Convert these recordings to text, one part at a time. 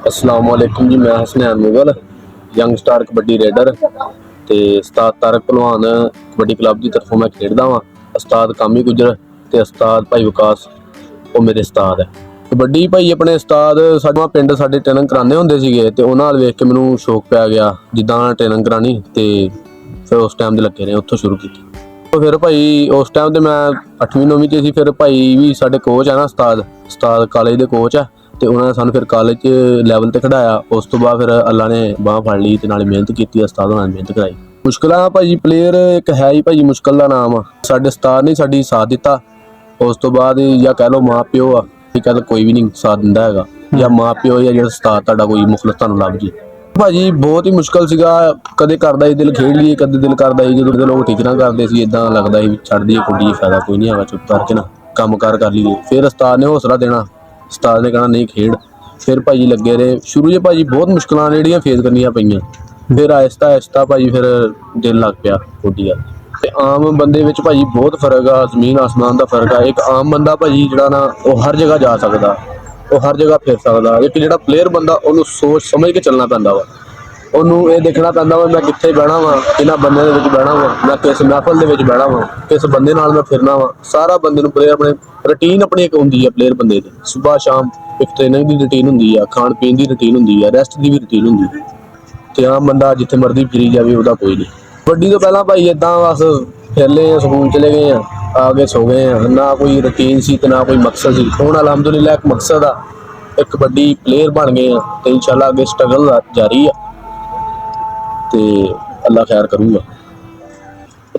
अस्सलाम वालेकुम जी। मैं Hasnain Mughal young star kabaddi raider ते उस्ताद तारक पहलवान कबड्डी क्लब की तरफों मैं खेडदा वां। उस्ताद कामी गुजर ते उस्ताद भाई विकास वो मेरे उस्ताद है कबड्डी। भाई अपने उस्ताद साडा पिंड साडे ट्रेनिंग कराने हुंदे सीगे ते उन्हां नाल वेख के मैनूं शौक पै गया जिद्दां ट्रेनिंग करानी ते फिर उस टाइम दे लगे रहे उत्थों शुरू की। तो फिर भाई उस टाइम ते मैं 8वीं 9वीं च सी। फिर भाई भी साडे कोच है ना उस्ताद कॉलेज दे कोच है ਤੇ ਉਹਨਾਂ ਨੇ ਸਾਨੂੰ ਫਿਰ ਕਾਲਜ 'ਚ ਲੈਵਲ ਤੇ ਖਿਡਾਇਆ। ਉਸ ਤੋਂ ਬਾਅਦ ਫਿਰ ਅੱਲਾ ਨੇ ਬਾਂਹ ਫੜ ਲਈ ਤੇ ਨਾਲੇ ਮਿਹਨਤ ਕੀਤੀ, ਉਸਤਾਦ ਹੋਣਾ ਨੇ ਮਿਹਨਤ ਕਰਾਈ। ਮੁਸ਼ਕਲਾਂ ਭਾਜੀ ਪਲੇਅਰ ਇੱਕ ਹੈ ਹੀ ਭਾਜੀ, ਮੁਸ਼ਕਲ ਦਾ ਨਾਮ ਆ। ਸਾਡੇ ਉਸਤਾਦ ਨੇ ਸਾਡੀ ਸਾਥ ਦਿੱਤਾ। ਉਸ ਤੋਂ ਬਾਅਦ ਜਾਂ ਕਹਿ ਲਓ ਮਾਂ ਪਿਓ ਆ, ਕੱਲ ਕੋਈ ਵੀ ਨਹੀਂ ਸਾਥ ਦਿੰਦਾ ਹੈਗਾ, ਜਾਂ ਮਾਂ ਪਿਓ ਜਾਂ ਜਿਹੜਾ ਉਸਤਾਦ ਤੁਹਾਡਾ ਕੋਈ ਮੁਖਲਸ ਤੁਹਾਨੂੰ ਲੱਭ ਜੀ। ਭਾਜੀ ਬਹੁਤ ਹੀ ਮੁਸ਼ਕਲ ਸੀਗਾ। ਕਦੇ ਕਰਦਾ ਸੀ ਦਿਲ ਖੇਡ ਲਈਏ, ਕਦੇ ਦਿਲ ਕਰਦਾ ਸੀ ਜਦੋਂ ਲੋਕ ਠੀਕ ਨਾ ਕਰਦੇ ਸੀ ਇੱਦਾਂ ਲੱਗਦਾ ਸੀ ਛੱਡ ਦਈਏ ਕੁੱਡੀਏ, ਫਾਇਦਾ ਕੋਈ ਨਹੀਂ ਹੈਗਾ, ਚੁੱਪ ਕਰਕੇ ਨਾ ਕੰਮ ਕਾਰ ਕਰ ਲਈਏ। ਫਿਰ ਉਸਤਾਦ ਨੇ ਹੌਸਲਾ ਦੇਣਾ, ਉਸਤਾਦ ਨੇ ਕਹਿਣਾ ਨਹੀਂ ਖੇਡ। ਫਿਰ ਭਾਜੀ ਲੱਗੇ ਰਹੇ ਸ਼ੁਰੂ 'ਚ ਭਾਜੀ ਬਹੁਤ ਮੁਸ਼ਕਲਾਂ ਜਿਹੜੀਆਂ ਫੇਸ ਕਰਨੀਆਂ ਪਈਆਂ। ਫਿਰ ਆਹਿਸਤਾ ਭਾਜੀ ਫਿਰ ਦਿਲ ਲੱਗ ਪਿਆ ਕੁੱਡੀ ਦਾ। ਤੇ ਆਮ ਬੰਦੇ ਵਿੱਚ ਭਾਜੀ ਬਹੁਤ ਫਰਕ ਆ, ਜ਼ਮੀਨ ਆਸਮਾਨ ਦਾ ਫਰਕ ਆ। ਇੱਕ ਆਮ ਬੰਦਾ ਭਾਜੀ ਜਿਹੜਾ ਨਾ ਉਹ ਹਰ ਜਗ੍ਹਾ ਜਾ ਸਕਦਾ, ਉਹ ਹਰ ਜਗ੍ਹਾ ਫਿਰ ਸਕਦਾ। ਇੱਕ ਜਿਹੜਾ ਪਲੇਅਰ ਬੰਦਾ ਉਹਨੂੰ ਸੋਚ ਸਮਝ ਕੇ ਚੱਲਣਾ ਪੈਂਦਾ ਵਾ। ਉਹਨੂੰ ਇਹ ਦੇਖਣਾ ਪੈਂਦਾ ਵਾ ਮੈਂ ਕਿੱਥੇ ਬਹਿਣਾ ਵਾ, ਕਿਹਨਾਂ ਬੰਦਿਆਂ ਦੇ ਵਿੱਚ ਬਹਿਣਾ ਵਾ, ਮੈਂ ਕਿਸ ਮਹਿਫਲ ਦੇ ਵਿੱਚ ਬਹਿਣਾ ਵਾ, ਕਿਸ ਬੰਦੇ ਨਾਲ ਮੈਂ ਫਿਰਨਾ ਵਾ। ਸਾਰਾ ਬੰਦੇ ਨੂੰ ਪਲੇਅਰ ਆਪਣੇ ਰੂਟੀਨ ਆਪਣੀ ਇੱਕ ਹੁੰਦੀ ਆ ਪਲੇਅਰ ਬੰਦੇ ਦੀ। ਸੁਬਾਹ ਸ਼ਾਮ ਇੱਕ ਟ੍ਰੇਨਿੰਗ ਦੀ ਰੂਟੀਨ ਹੁੰਦੀ ਆ, ਖਾਣ ਪੀਣ ਦੀ ਰੂਟੀਨ ਹੁੰਦੀ ਆ, ਰੈਸਟ ਦੀ ਵੀ ਰੂਟੀਨ ਹੁੰਦੀ ਆ। ਤੇ ਆਮ ਬੰਦਾ ਜਿੱਥੇ ਮਰਜ਼ੀ ਫਿਰੀ ਜਾਵੇ ਉਹਦਾ ਕੋਈ ਨਹੀਂ। ਕਬੱਡੀ ਤੋਂ ਪਹਿਲਾਂ ਭਾਈ ਇੱਦਾਂ ਬਸ ਫਿਰ ਲਏ ਆ, ਸਕੂਲ ਚਲੇ ਗਏ ਆ ਕੇ ਸੋ ਗਏ ਆ। ਨਾ ਕੋਈ ਰੂਟੀਨ ਸੀ ਤੇ ਨਾ ਕੋਈ ਮਕਸਦ ਸੀ। ਹੁਣ ਅਲਹਮਦੁਲਿਲਾ ਇੱਕ ਮਕਸਦ ਆ, ਇੱਕ ਕਬੱਡੀ ਪਲੇਅਰ ਬਣ ਗਏ ਆ ਤੇ ਇਨਸ਼ਾਅੱਲਾ ਅੱਗੇ ਸਟਰਗਲ ਜਾਰੀ ਆ ਤੇ ਅੱਲਾ ਖੈਰ ਕਰੂਗਾ।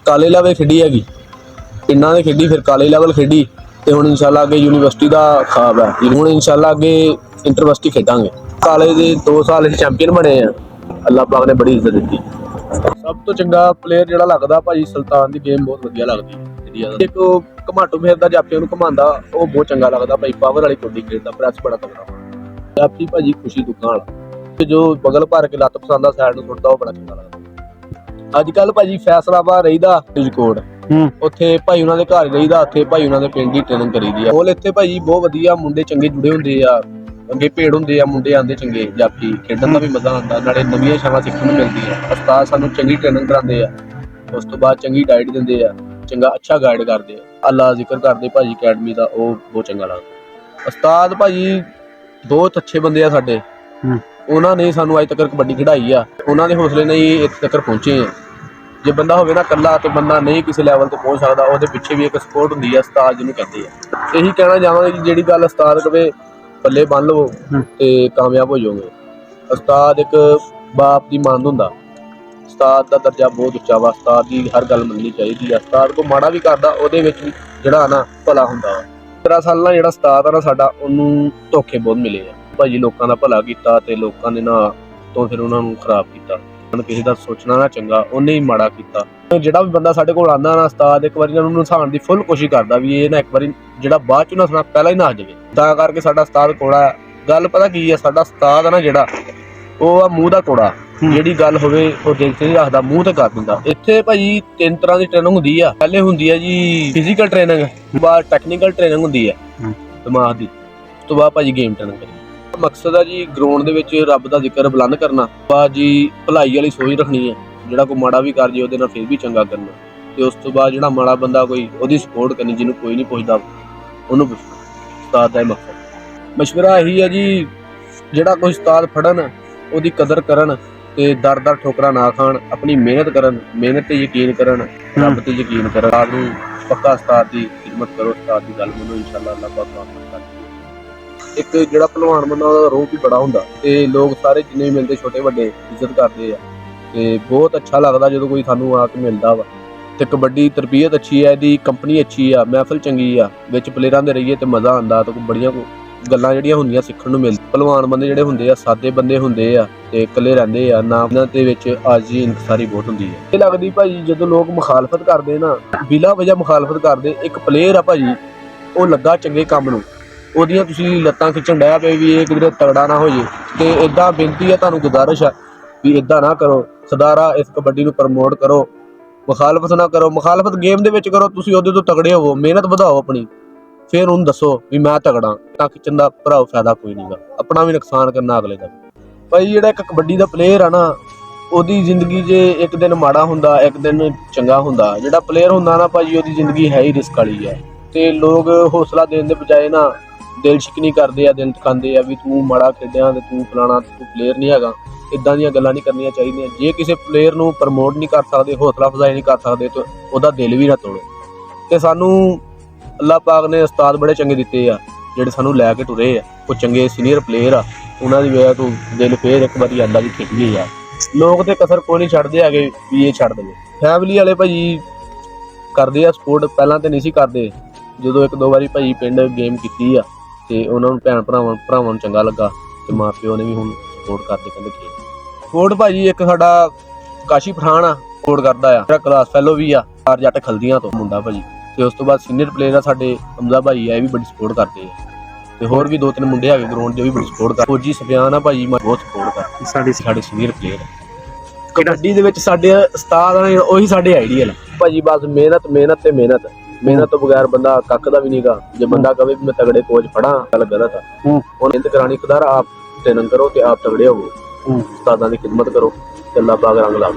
ਕਾਲੇ ਲੈਵਲ ਖੇਡੀ ਹੈਗੀ, ਪਿੰਡਾਂ ਦੇ ਖੇਡੀ, ਫਿਰ ਕਾਲੇ ਲੈਵਲ ਖੇਡੀ ਤੇ ਹੁਣ ਇਨਸ਼ਾਅੱਲਾ ਅੱਗੇ ਯੂਨੀਵਰਸਿਟੀ ਦਾ ਖਾਬ ਹੈ। ਹੁਣ ਇਨਸ਼ਾਅੱਲਾ ਅੱਗੇ ਇੰਟਰਵਰਸਿਟੀ ਖੇਡਾਂਗੇ। ਕਾਲੇ ਦੇ 2 ਸਾਲ ਅਸੀਂ ਚੈਂਪੀਅਨ ਬਣੇ ਆ, ਅੱਲਾ ਪਾਕ ਨੇ ਬੜੀ ਇੱਜ਼ਤ ਦਿੱਤੀ। ਸਭ ਤੋਂ ਚੰਗਾ ਪਲੇਅਰ ਜਿਹੜਾ ਲੱਗਦਾ ਭਾਜੀ ਸੁਲਤਾਨ ਦੀ ਗੇਮ ਬਹੁਤ ਵਧੀਆ ਲੱਗਦੀ ਹੈ। ਇੱਕ ਘਮਾਟੂ ਫੇਰਦਾ ਜਾਪੀ ਉਹਨੂੰ ਘਮਾਉਂਦਾ, ਉਹ ਬਹੁਤ ਚੰਗਾ ਲੱਗਦਾ ਭਾਈ। ਪਾਵਰ ਵਾਲੀ ਕਬੱਡੀ ਖੇਡਦਾ, ਪ੍ਰੈਸ ਬੜਾ ਤਗੜਾ ਜਾਪੀ ਭਾਜੀ, ਖੁਸ਼ੀ ਦੁੱਖਾਂ ਵਾਲਾ। ਜੋ ਬਗਲ ਭਰ ਕੇ ਲੱਤ ਪਸੰਦਾ ਸਾਈਡ ਨੂੰ ਸੁੱਟਦਾ ਉਹ ਬੜਾ ਚੰਗਾ ਲੱਗਦਾ। ਅੱਜ ਕੱਲ ਭਾਜੀ ਫੈਸਲਾਬਾਦ ਰਹੀਦਾ ਫਰੀਦਕੋਟ, ਉੱਥੇ ਭਾਈ ਉਹਨਾਂ ਦੇ ਘਰ ਰਹੀਦਾ, ਉੱਥੇ ਭਾਈ ਉਹਨਾਂ ਦੇ ਪਿੰਡ ਦੀ ਟ੍ਰੇਨਿੰਗ ਕਰੀਦੀ ਆ। ਉਹ ਇੱਥੇ ਭਾਜੀ ਬਹੁਤ ਵਧੀਆ ਮੁੰਡੇ ਚੰਗੇ ਜੁੜੇ ਹੁੰਦੇ ਆ, ਅੱਗੇ ਭੇੜ ਹੁੰਦੇ ਆ, ਮੁੰਡੇ ਆਉਂਦੇ ਚੰਗੇ ਜਾਫੀ ਖੇਡਣ ਦਾ ਵੀ ਮਜ਼ਾ ਆਉਂਦਾ, ਨਾਲੇ ਨਵੀਆਂ ਸ਼ਾਵਾਂ ਸਿੱਖਣ ਨੂੰ ਮਿਲਦੀਆਂ। ਉਸਤਾਦ ਸਾਨੂੰ ਚੰਗੀ ਟ੍ਰੇਨਿੰਗ ਕਰਾਉਂਦੇ ਆ, ਉਸ ਤੋਂ ਬਾਅਦ ਚੰਗੀ ਡਾਈਟ ਦਿੰਦੇ ਆ, ਚੰਗਾ ਅੱਛਾ ਗਾਈਡ ਕਰਦੇ ਆ। ਅੱਲਾ ਜ਼ਿਕਰ ਕਰਦੇ ਭਾਜੀ ਅਕੈਡਮੀ ਦਾ, ਉਹ ਬਹੁਤ ਚੰਗਾ ਲੱਗਦਾ। ਉਸਤਾਦ ਭਾਜੀ ਬਹੁਤ ਅੱਛੇ ਬੰਦੇ ਆ ਸਾਡੇ, ਉਹਨਾਂ ਨੇ ਸਾਨੂੰ ਅੱਜ ਤੱਕ ਕਬੱਡੀ ਖਿਡਾਈ ਆ, ਉਹਨਾਂ ਦੇ ਹੌਸਲੇ ਨਾਲ ਹੀ ਇੱਥੇ ਤੱਕ ਪਹੁੰਚੇ ਆ। ਜੇ ਬੰਦਾ ਹੋਵੇ ਨਾ ਇਕੱਲਾ ਤੇ ਬੰਦਾ ਨਹੀਂ ਕਿਸੇ ਲੈਵਲ ਤੇ ਪਹੁੰਚ ਸਕਦਾ, ਉਹਦੇ ਪਿੱਛੇ ਵੀ ਇੱਕ ਸਪੋਰਟ ਹੁੰਦੀ ਆ, ਉਸਤਾਦ ਜਿਹਨੂੰ ਕਹਿੰਦੇ ਆ। ਇਹੀ ਕਹਿਣਾ ਚਾਹਾਂਗੇ ਕਿ ਜਿਹੜੀ ਗੱਲ ਉਸਤਾਦ ਕਵੇ ਪੱਲੇ ਬੰਨ ਲਵੋ ਤੇ ਕਾਮਯਾਬ ਹੋ ਜਾਓਗੇ। ਉਸਤਾਦ ਇੱਕ ਬਾਪ ਦੀ ਮਾਨ ਹੁੰਦਾ, ਉਸਤਾਦ ਦਾ ਦਰਜਾ ਬਹੁਤ ਉੱਚਾ ਵਾ। ਉਸਤਾਦ ਦੀ ਹਰ ਗੱਲ ਮੰਨਣੀ ਚਾਹੀਦੀ ਆ। ਉਸਤਾਦ ਕੋ ਮਾੜਾ ਵੀ ਕਰਦਾ ਉਹਦੇ ਵਿੱਚ ਵੀ ਜਿਹੜਾ ਨਾ ਭਲਾ ਹੁੰਦਾ ਵਾ। 15 ਸਾਲ ਨਾਲ ਜਿਹੜਾ ਉਸਤਾਦ ਆ ਨਾ ਸਾਡਾ, ਉਹਨੂੰ ਧੋਖੇ ਬਹੁਤ ਮਿਲੇ ਆ ਭਾਜੀ। ਲੋਕਾਂ ਦਾ ਭਲਾ ਕੀਤਾ ਤੇ ਲੋਕਾਂ ਨੇ ਨਾ ਤੋਂ ਫਿਰ ਉਹਨਾਂ ਨੂੰ ਖਰਾਬ ਕੀਤਾ। ਕਿਸੇ ਦਾ ਸੋਚਣਾ ਨਾ ਚੰਗਾ, ਉਹਨੇ ਹੀ ਮਾੜਾ ਕੀਤਾ। ਜਿਹੜਾ ਵੀ ਬੰਦਾ ਸਾਡੇ ਕੋਲ ਆਉਂਦਾ ਨਾ, ਉਸਤਾਦ ਇੱਕ ਵਾਰੀ ਉਹਨੂੰ ਨਸਾਉਣ ਦੀ ਫੁੱਲ ਕੋਸ਼ਿਸ਼ ਕਰਦਾ ਵੀ ਇਹ ਨਾ ਇੱਕ ਵਾਰੀ ਜਿਹੜਾ ਬਾਅਦ ਚ ਨਸਣਾ ਪਹਿਲਾਂ ਹੀ ਨਸ ਜਾਵੇ। ਤਾਂ ਕਰਕੇ ਸਾਡਾ ਉਸਤਾਦ ਕੋੜਾ। ਗੱਲ ਪਤਾ ਕੀ ਆ, ਸਾਡਾ ਉਸਤਾਦ ਆ ਨਾ ਜਿਹੜਾ, ਉਹ ਆ ਮੂੰਹ ਦਾ ਕੋੜਾ। ਜਿਹੜੀ ਗੱਲ ਹੋਵੇ ਉਹ ਦਿਲ ਤੇ ਨਹੀਂ ਰੱਖਦਾ, ਮੂੰਹ ਤੇ ਕਰ ਦਿੰਦਾ। ਇੱਥੇ ਭਾਜੀ 3 ਤਰ੍ਹਾਂ ਦੀ ਟ੍ਰੇਨਿੰਗ ਹੁੰਦੀ ਆ। ਪਹਿਲੇ ਹੁੰਦੀ ਆ ਜੀ ਫਿਜ਼ੀਕਲ ਟ੍ਰੇਨਿੰਗ, ਬਾਅਦ ਟੈਕਨੀਕਲ ਟ੍ਰੇਨਿੰਗ ਹੁੰਦੀ ਆ ਦਿਮਾਗ ਦੀ, ਉਸ ਤੋਂ ਬਾਅਦ ਭਾਜੀ ਗੇਮ ਟ੍ਰੇਨਿੰਗ ਕਰੀ। ਮਕਸਦ ਆ ਜੀ ਗਰਾਊਂਡ ਦੇ ਵਿੱਚ ਰੱਬ ਦਾ ਜ਼ਿਕਰ ਬੁਲੰਦ ਕਰਨਾ, ਬਾਅਦ ਜੀ ਭਲਾਈ ਵਾਲੀ ਸੋਚ ਰੱਖਣੀ ਹੈ। ਜਿਹੜਾ ਕੋਈ ਮਾੜਾ ਵੀ ਕਰ ਜੇ ਉਹਦੇ ਨਾਲ ਫਿਰ ਵੀ ਚੰਗਾ ਕਰਨਾ, ਤੇ ਉਸ ਤੋਂ ਬਾਅਦ ਜਿਹੜਾ ਮਾੜਾ ਬੰਦਾ ਕੋਈ ਉਹਦੀ ਸਪੋਰਟ ਕਰਨੀ, ਜਿਹਨੂੰ ਕੋਈ ਨਹੀਂ ਪੁੱਛਦਾ ਉਹਨੂੰ ਪੁੱਛਣਾ। ਉਸਤਾਦ ਦਾ ਮਕਸਦ ਮਸ਼ਵਰਾ ਇਹੀ ਹੈ ਜੀ, ਜਿਹੜਾ ਕੋਈ ਉਸਤਾਦ ਫੜਨ ਉਹਦੀ ਕਦਰ ਕਰਨ ਤੇ ਦਰ ਠੋਕਰਾਂ ਨਾ ਖਾਣ, ਆਪਣੀ ਮਿਹਨਤ ਕਰਨ, ਮਿਹਨਤ ਤੇ ਯਕੀਨ ਕਰਨ, ਰੱਬ ਤੇ ਯਕੀਨ ਕਰਨ। ਉਸਤਾਦ ਨੂੰ ਪੱਕਾ ਉਸਤਾਦ ਦੀ ਖਿਦਮਤ ਕਰੋ, ਉਸਤਾਦ ਦੀ ਗੱਲ ਮੰਨੋ, ਇਨਸ਼ਾਅੱਲਾ ਅੱਲਾਹ ਪਾਕ ਕਰ। ਇੱਕ ਜਿਹੜਾ ਪਹਿਲਵਾਨ ਬੰਦਾ ਉਹਦਾ ਰੋਹ ਵੀ ਬੜਾ ਹੁੰਦਾ ਤੇ ਲੋਕ ਸਾਰੇ ਜਿੰਨੇ ਵੀ ਮਿਲਦੇ ਛੋਟੇ ਵੱਡੇ ਇੱਜ਼ਤ ਕਰਦੇ ਆ ਤੇ ਬਹੁਤ ਅੱਛਾ ਲੱਗਦਾ ਜਦੋਂ ਕੋਈ ਸਾਨੂੰ ਆ ਕੇ ਮਿਲਦਾ ਵਾ। ਤੇ ਕਬੱਡੀ ਤਰਬੀਅਤ ਅੱਛੀ ਹੈ, ਇਹਦੀ ਕੰਪਨੀ ਅੱਛੀ ਆ, ਮਹਿਫਲ ਚੰਗੀ ਆ, ਵਿੱਚ ਪਲੇਅਰਾਂ ਦੇ ਰਹੀਏ ਤੇ ਮਜ਼ਾ ਆਉਂਦਾ ਤੇ ਬੜੀਆਂ ਗੱਲਾਂ ਜਿਹੜੀਆਂ ਹੁੰਦੀਆਂ ਸਿੱਖਣ ਨੂੰ ਮਿਲਦੀਆਂ। ਪਹਿਲਵਾਨ ਬੰਦੇ ਜਿਹੜੇ ਹੁੰਦੇ ਆ ਸਾਦੇ ਬੰਦੇ ਹੁੰਦੇ ਆ ਤੇ ਇਕੱਲੇ ਰਹਿੰਦੇ ਆ ਨਾ, ਇਹਨਾਂ ਦੇ ਵਿੱਚ ਆਜੀ ਇਨਕਸਾਰੀ ਬਹੁਤ ਹੁੰਦੀ ਹੈ। ਇਹ ਲੱਗਦੀ ਭਾਜੀ ਜਦੋਂ ਲੋਕ ਮੁਖਾਲਫਤ ਕਰਦੇ ਨਾ, ਬਿਲਾ ਵਜ੍ਹਾ ਮੁਖਾਲਫਤ ਕਰਦੇ। ਇੱਕ ਪਲੇਅਰ ਆ ਭਾਜੀ, ਉਹ ਲੱਗਾ ਚੰਗੇ ਕੰਮ ਨੂੰ, ਉਹਦੀਆਂ ਤੁਸੀਂ ਲੱਤਾਂ ਖਿੱਚਣ ਡਿਆ ਪਏ ਵੀ ਇਹ ਕਿਧਰੇ ਤਗੜਾ ਨਾ ਹੋ ਜੇ। ਤੇ ਇੱਦਾਂ ਬੇਨਤੀ ਆ ਤੁਹਾਨੂੰ, ਗੁਜ਼ਾਰਿਸ਼ ਆ ਵੀ ਇੱਦਾਂ ਨਾ ਕਰੋ। ਸਦਾਰਾ ਇਸ ਕਬੱਡੀ ਨੂੰ ਪ੍ਰਮੋਟ ਕਰੋ, ਮੁਖਾਲਫਤ ਨਾ ਕਰੋ। ਮੁਖਾਲਫਤ ਗੇਮ ਦੇ ਵਿੱਚ ਕਰੋ, ਤੁਸੀਂ ਉਹਦੇ ਤੋਂ ਤਗੜੇ ਹੋਵੋ, ਮਿਹਨਤ ਵਧਾਓ ਆਪਣੀ, ਫਿਰ ਉਹਨੂੰ ਦੱਸੋ ਵੀ ਮੈਂ ਤਗੜਾ ਤਾਂ ਖਿੱਚਣ ਦਾ ਭਰਾ ਫਾਇਦਾ ਕੋਈ ਨਹੀਂਗਾ, ਆਪਣਾ ਵੀ ਨੁਕਸਾਨ ਕਰਨਾ ਅਗਲੇ ਦਾ। ਭਾਈ ਜਿਹੜਾ ਇੱਕ ਕਬੱਡੀ ਦਾ ਪਲੇਅਰ ਆ ਨਾ, ਉਹਦੀ ਜ਼ਿੰਦਗੀ 'ਚ ਇੱਕ ਦਿਨ ਮਾੜਾ ਹੁੰਦਾ, ਇੱਕ ਦਿਨ ਚੰਗਾ ਹੁੰਦਾ। ਜਿਹੜਾ ਪਲੇਅਰ ਹੁੰਦਾ ਨਾ ਭਾਜੀ, ਉਹਦੀ ਜ਼ਿੰਦਗੀ ਹੈ ਹੀ ਰਿਸਕ ਵਾਲੀ ਆ। ਤੇ ਲੋਕ ਹੌਸਲਾ ਦੇਣ ਦੇ ਬਜਾਏ ਨਾ ਦਿਲ ਸ਼ਿਕਨੀ ਕਰਦੇ ਆ, ਦਿਲ ਦੁਖਾਉਂਦੇ ਆ ਵੀ ਤੂੰ ਮਾੜਾ ਖੇਡਿਆ ਤੇ ਤੂੰ ਫਲਾਣਾ, ਤੂੰ ਪਲੇਅਰ ਨਹੀਂ ਹੈਗਾ। ਇੱਦਾਂ ਦੀਆਂ ਗੱਲਾਂ ਨਹੀਂ ਕਰਨੀਆਂ ਚਾਹੀਦੀਆਂ। ਜੇ ਕਿਸੇ ਪਲੇਅਰ ਨੂੰ ਪ੍ਰਮੋਟ ਨਹੀਂ ਕਰ ਸਕਦੇ, ਹੌਸਲਾ ਅਫਜ਼ਾਈ ਨਹੀਂ ਕਰ ਸਕਦੇ, ਤਾਂ ਉਹਦਾ ਦਿਲ ਵੀ ਨਾ ਤੋੜੋ। ਤੇ ਸਾਨੂੰ ਅੱਲਾਹ ਪਾਕ ਨੇ ਉਸਤਾਦ ਬੜੇ ਚੰਗੇ ਦਿੱਤੇ ਆ, ਜਿਹੜੇ ਸਾਨੂੰ ਲੈ ਕੇ ਟੁਰੇ ਆ। ਉਹ ਚੰਗੇ ਸੀਨੀਅਰ ਪਲੇਅਰ ਆ, ਉਹਨਾਂ ਦੀ ਵਜ੍ਹਾ ਤੋਂ ਦਿਲ ਫੇਰ ਇੱਕ ਵਾਰੀ ਆਂਦਾ ਵੀ ਖਿੱਚ ਗਈ ਆ। ਲੋਕ ਤੇ ਕਸਰ ਕੋਈ ਨਹੀਂ ਛੱਡਦੇ ਹੈਗੇ ਵੀ ਇਹ ਛੱਡ ਦੇਵੇ। ਫੈਮਿਲੀ ਵਾਲੇ ਭਾਜੀ ਕਰਦੇ ਆ ਸਪੋਰਟ, ਪਹਿਲਾਂ ਤੇ ਨਹੀਂ ਸੀ ਕਰਦੇ। ਜਦੋਂ ਇੱਕ ਦੋ ਵਾਰੀ ਭਾਜੀ ਪਿੰਡ ਗੇਮ ਕੀਤੀ ਆ ਤੇ ਉਹਨਾਂ ਨੂੰ ਭੈਣ ਭਰਾਵਾਂ ਨੂੰ ਚੰਗਾ ਲੱਗਾ ਤੇ ਮਾਂ ਪਿਓ ਨੇ ਵੀ ਹੁਣ ਸਪੋਰਟ ਕਰਦੇ, ਕਹਿੰਦੇ ਖੇਡ। ਸਪੋਰਟ ਭਾਜੀ ਇੱਕ ਸਾਡਾ ਕਾਸ਼ੀ ਪਠਾਨ ਆ, ਸਪੋਰਟ ਕਰਦਾ ਆ। ਮੇਰਾ ਕਲਾਸ ਫੈਲੋ ਵੀ ਆ, ਚਾਰ ਜੱਟ ਖਲਦੀਆਂ ਤੋਂ ਮੁੰਡਾ ਭਾਜੀ। ਤੇ ਉਸ ਤੋਂ ਬਾਅਦ ਸੀਨੀਅਰ ਪਲੇਅਰ ਆ ਸਾਡੇ ਹਮਜ਼ਾ ਭਾਈ ਆ, ਇਹ ਵੀ ਬੜੀ ਸਪੋਰਟ ਕਰਦੇ ਆ। ਤੇ ਹੋਰ ਵੀ ਦੋ ਤਿੰਨ ਮੁੰਡੇ ਹੈਗੇ ਗਰਾਊਂਡ 'ਚ, ਵੀ ਬੜੀ ਸਪੋਰਟ ਕਰਦੇ। ਫੌਜੀ ਸਫਿਆਨ ਆ ਭਾਜੀ, ਬਹੁਤ ਸਪੋਰਟ ਕਰਦੇ। ਸਾਡੇ ਸੀਨੀਅਰ ਪਲੇਅਰ ਕਬੱਡੀ ਦੇ ਵਿੱਚ ਸਾਡੇ ਉਸਤਾਦ ਆ, ਉਹੀ ਸਾਡੇ ਆਈਡੀਅਲ ਭਾਜੀ। ਬਸ ਮਿਹਨਤ ਮਿਹਨਤ ਤੇ ਮਿਹਨਤ, ਮਿਹਨਤ ਤੋਂ ਬਗੈਰ ਬੰਦਾ ਕੱਖ ਦਾ ਵੀ ਨਹੀਂਗਾ। ਜੇ ਬੰਦਾ ਕਵੇ ਵੀ ਮੈਂ ਤਗੜੇ ਕੋਚ ਫੜਾਂ, ਗੱਲ ਗਲਤ ਆ। ਉਹ ਮਿਹਨਤ ਕਰਾਣੀ ਖੁਦਾਰਾ, ਆਪ ਟ੍ਰੇਨਿੰਗ ਕਰੋ ਤੇ ਆਪ ਤਗੜੇ ਹੋਵੋ, ਉਸਤਾਦਾਂ ਦੀ ਖਿਦਮਤ ਕਰੋ ਤੇ ਅੱਲਾਹ ਪਾਕ ਰੰਗ ਲਾਓ।